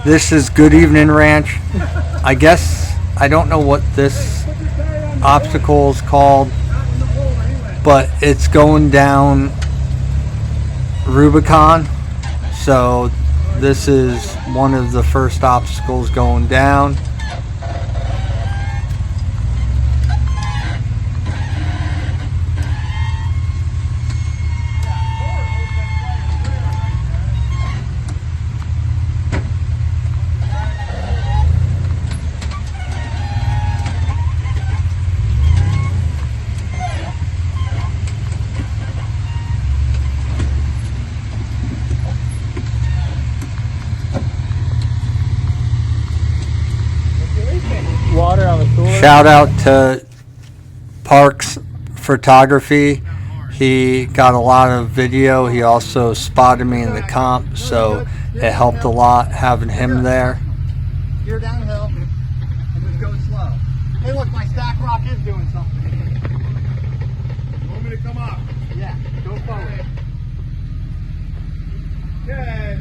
This is Goodevening Ranch. I guess I don't know what this obstacle is called, but it's going down Rubicon. So this is one of the first obstacles going down. Shout out to Parks Photography. He got a lot of video. He also spotted me in the comp, so it helped a lot having him there. Gear downhill and just go slow. Hey, look, my stack rock is doing something. You want me to come up? Yeah, go forward. Okay.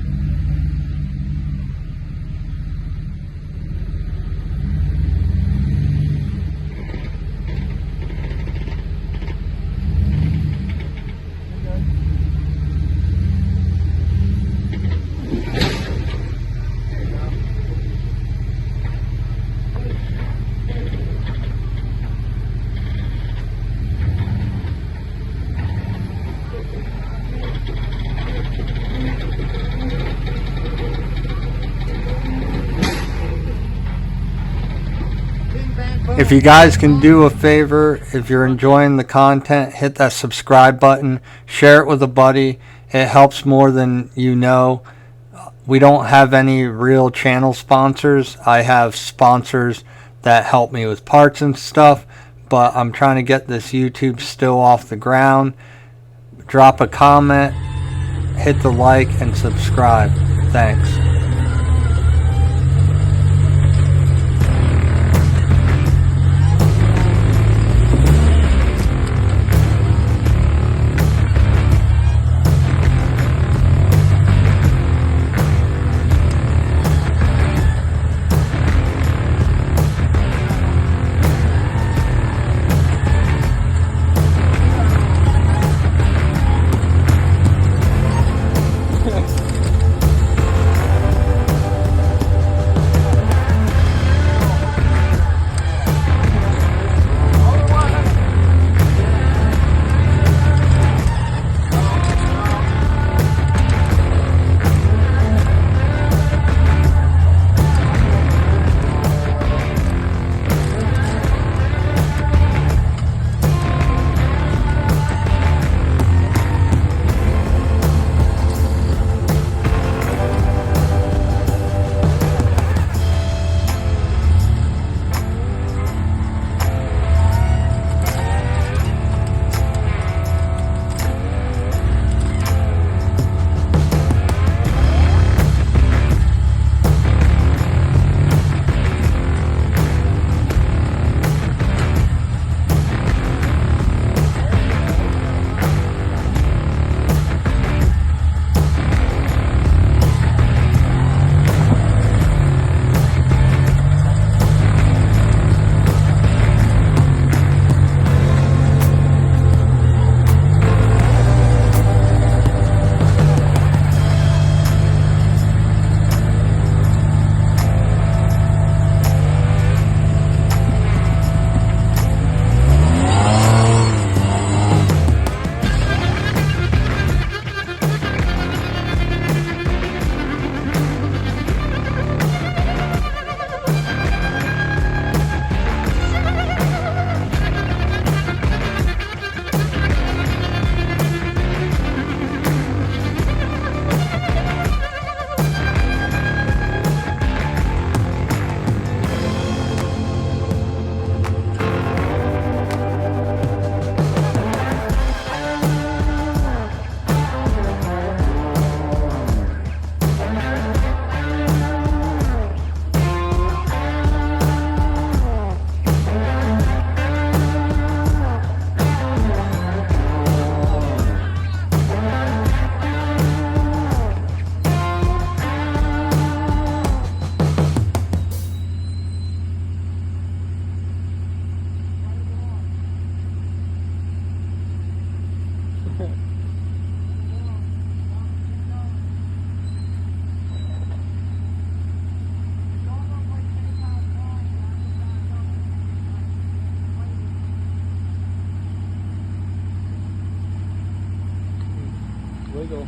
If you guys can do a favor, if you're enjoying the content, hit that subscribe button, share it with a buddy. It helps more than you know. We don't have any real channel sponsors. I have sponsors that help me with parts and stuff, but I'm trying to get this YouTube still off the ground. Drop a comment, hit the like, and subscribe. Thanks. wiggle.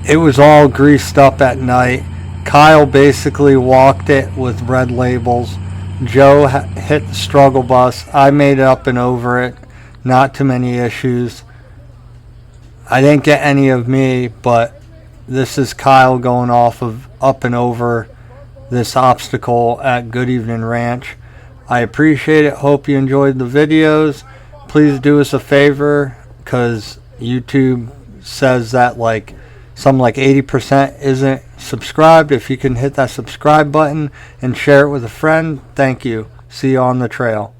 It was all greased up at night. Kyle basically walked it with red labels. Joe hit the struggle bus. I made it up and over it. Not too many issues. I didn't get any of me, but this is Kyle going off of up and over this obstacle at Goodevening Ranch. I appreciate it. Hope you enjoyed the videos. Please do us a favor, because YouTube says that like 80% isn't subscribed. If you can hit that subscribe button and share it with a friend, thank you. See you on the trail.